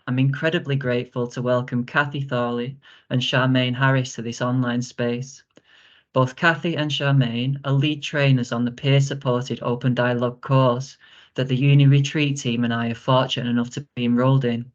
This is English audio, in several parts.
I'm incredibly grateful to welcome Cathy Thorley and Charmaine Harris to this online space. Both Cathy and Charmaine are lead trainers on the peer-supported Open Dialogue course that the Uni Retreat team and I are fortunate enough to be enrolled in.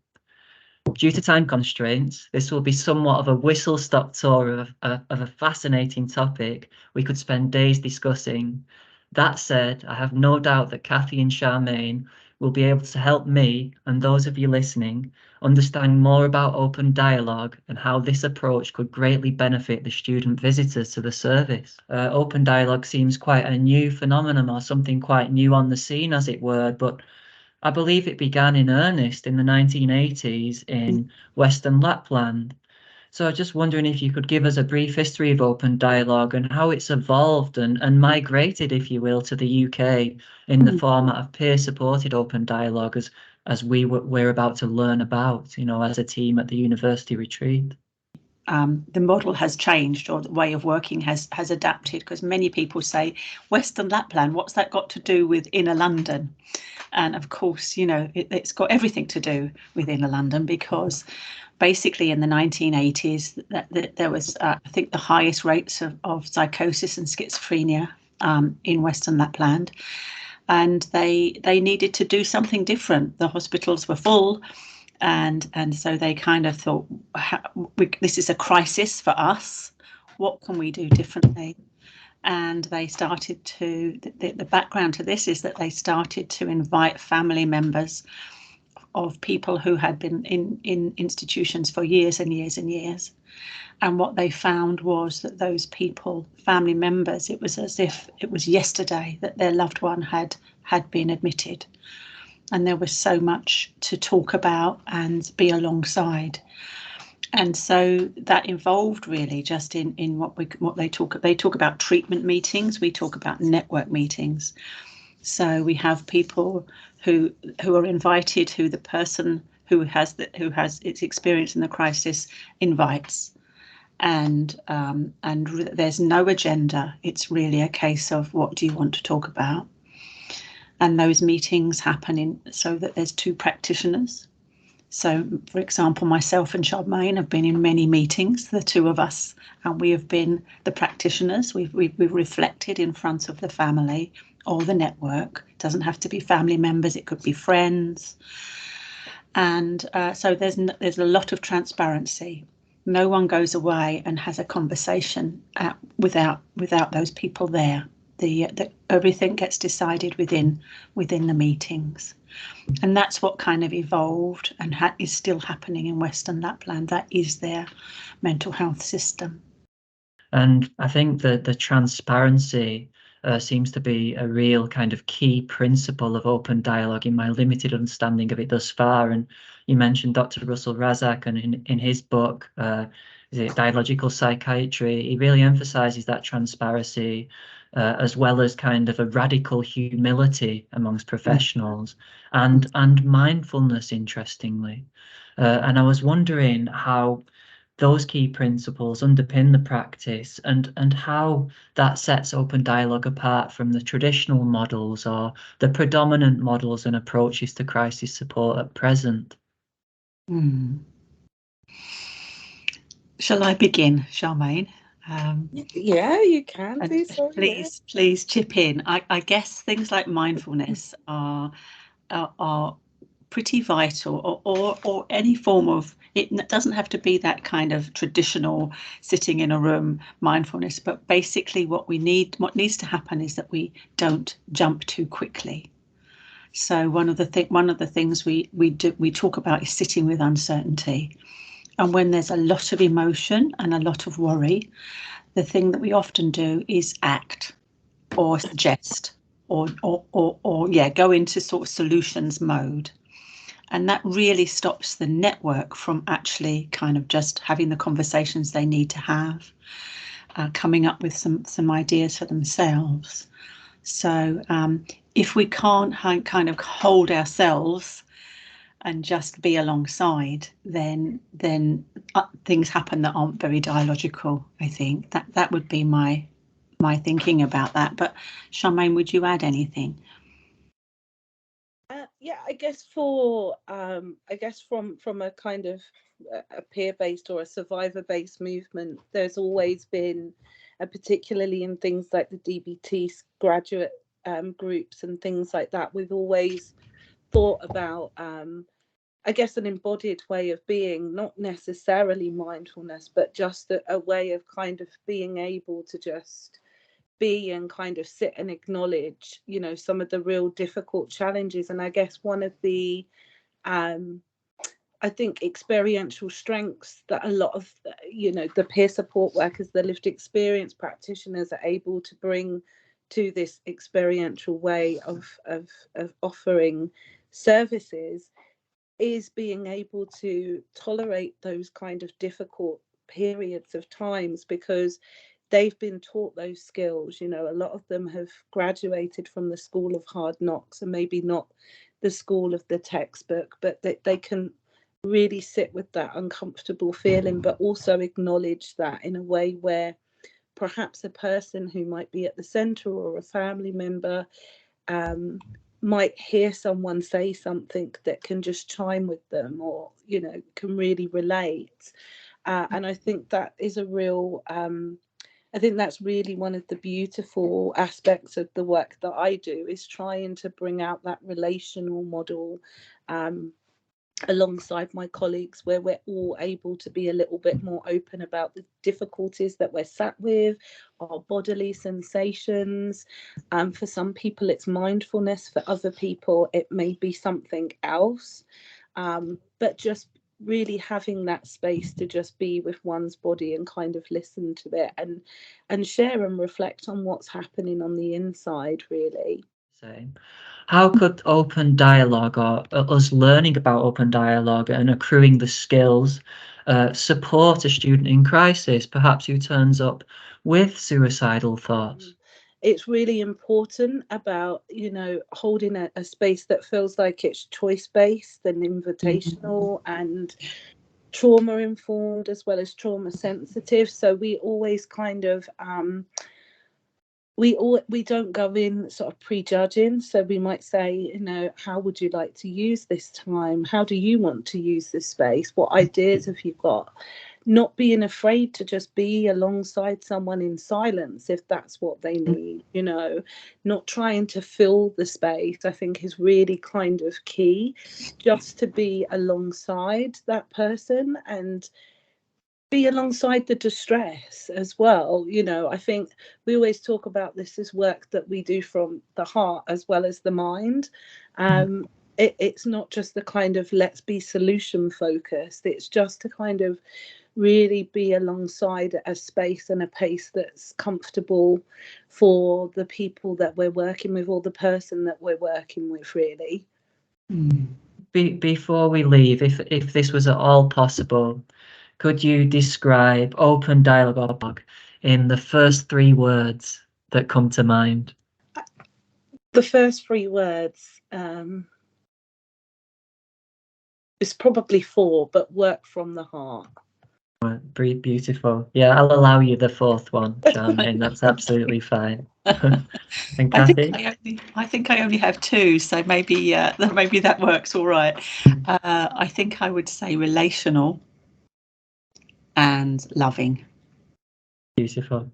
Due to time constraints, this will be somewhat of a whistle-stop tour of a fascinating topic we could spend days discussing. That said, I have no doubt that Cathy and Charmaine will be able to help me and those of you listening understand more about open dialogue and how this approach could greatly benefit the student visitors to the service. Open dialogue seems quite a new phenomenon, or something quite new on the scene, as it were, but I believe it began in earnest in the 1980s in Western Lapland. So I'm just wondering if you could give us a brief history of open dialogue and how it's evolved and migrated, if you will, to the UK in the format of peer-supported open dialogue as we're about to learn about, as a team at the university retreat. The model has changed, or the way of working has adapted, because many people say, Western Lapland, what's that got to do with inner London? And of course, it's got everything to do with inner London, because basically in the 1980s, there was, I think, the highest rates of psychosis and schizophrenia in Western Lapland. And they needed to do something different. The hospitals were full. And so they kind of thought, this is a crisis for us. What can we do differently? And they started to, the background to this is that they started to invite family members of people who had been in institutions for years and years and years. And what they found was that those people, family members, it was as if it was yesterday that their loved one had been admitted. And there was so much to talk about and be alongside. And so that involved really just in what they talk about treatment meetings. We talk about network meetings. So we have people who are invited, who the person who has its experience in the crisis invites. And there's no agenda. It's really a case of, what do you want to talk about? And those meetings happen so that there's two practitioners. So, for example, myself and Charmaine have been in many meetings, the two of us, and we have been the practitioners. We've reflected in front of the family or the network. It doesn't have to be family members, it could be friends. And so there's a lot of transparency. No one goes away and has a conversation without those people there. Everything gets decided within the meetings. And that's what kind of evolved and is still happening in Western Lapland. That is their mental health system. And I think that the transparency seems to be a real kind of key principle of open dialogue in my limited understanding of it thus far. And you mentioned Dr. Russell Razak, and in his book, Dialogical Psychiatry, he really emphasizes that transparency, as well as kind of a radical humility amongst professionals and mindfulness, interestingly. And I was wondering how those key principles underpin the practice and how that sets open dialogue apart from the traditional models or the predominant models and approaches to crisis support at present. Shall I begin, Charmaine? Yeah, you can do so. Please chip in. I guess things like mindfulness are pretty vital, or any form of, it doesn't have to be that kind of traditional sitting in a room mindfulness, but basically what needs to happen is that we don't jump too quickly. So one of the things we talk about is sitting with uncertainty. And when there's a lot of emotion and a lot of worry, the thing that we often do is act or suggest or go into sort of solutions mode. And that really stops the network from actually kind of just having the conversations they need to have, coming up with some ideas for themselves. So if we can't kind of hold ourselves and just be alongside, then things happen that aren't very dialogical. I think that would be my thinking about that. But Charmaine, would you add anything? Yeah, I guess for from a kind of a peer-based or a survivor-based movement, there's always been, particularly in things like the DBT graduate groups and things like that, we've always thought about I guess an embodied way of being, not necessarily mindfulness, but just a way of kind of being able to just be and kind of sit and acknowledge, you know, some of the real difficult challenges. And I guess one of the I think experiential strengths that a lot of, you know, the peer support workers, the lived experience practitioners are able to bring to this experiential way of offering services is being able to tolerate those kind of difficult periods of times, because they've been taught those skills. You know, a lot of them have graduated from the school of hard knocks, and maybe not the school of the textbook, but they can really sit with that uncomfortable feeling, but also acknowledge that in a way where perhaps a person who might be at the centre or a family member might hear someone say something that can just chime with them, or, you know, can really relate. And I think that is a real, I think that's really one of the beautiful aspects of the work that I do, is trying to bring out that relational model alongside my colleagues, where we're all able to be a little bit more open about the difficulties that we're sat with, our bodily sensations. For some people it's mindfulness, for other people it may be something else, but just really having that space to just be with one's body and kind of listen to it and share and reflect on what's happening on the inside, really. How could open dialogue, or us learning about open dialogue and accruing the skills, support a student in crisis, perhaps who turns up with suicidal thoughts? It's really important about, you know, holding a space that feels like it's choice-based and invitational and trauma-informed as well as trauma-sensitive. So we always kind of we don't go in sort of prejudging. So we might say, you know, how would you like to use this time? How do you want to use this space? What ideas have you got? Not being afraid to just be alongside someone in silence if that's what they need, you know, not trying to fill the space, I think is really kind of key, just to be alongside that person and be alongside the distress as well. You know, I think we always talk about this as work that we do from the heart as well as the mind. It's not just the kind of let's be solution focused, it's just to kind of really be alongside a space and a pace that's comfortable for the people that we're working with, or the person that we're working with, really. Before we leave, if this was at all possible, could you describe open dialogue in the first 3 words that come to mind? The first 3 words, it's probably 4, but work from the heart. Beautiful. Yeah, I'll allow you the 4th one, Charmaine. That's absolutely fine. And Cathy? I think I only have 2, so maybe that works all right. I think I would say relational and loving. Beautiful.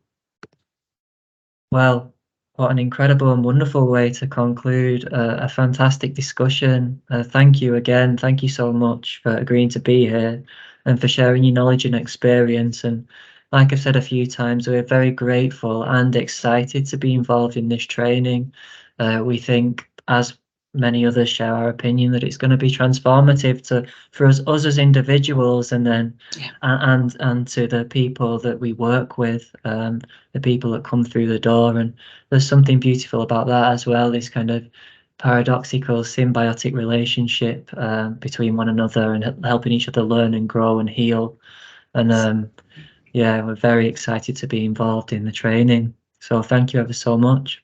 Well, what an incredible and wonderful way to conclude a fantastic discussion. Thank you again. Thank you so much for agreeing to be here and for sharing your knowledge and experience. And like I've said a few times, we're very grateful and excited to be involved in this training. We think, as many others share our opinion, that it's going to be transformative for us as individuals, and then and to the people that we work with, the people that come through the door. And there's something beautiful about that as well, this kind of paradoxical symbiotic relationship between one another, and helping each other learn and grow and heal. And yeah, we're very excited to be involved in the training, so thank you ever so much.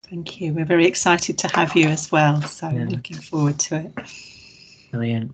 Thank you. We're very excited to have you as well, so looking forward to it. Brilliant.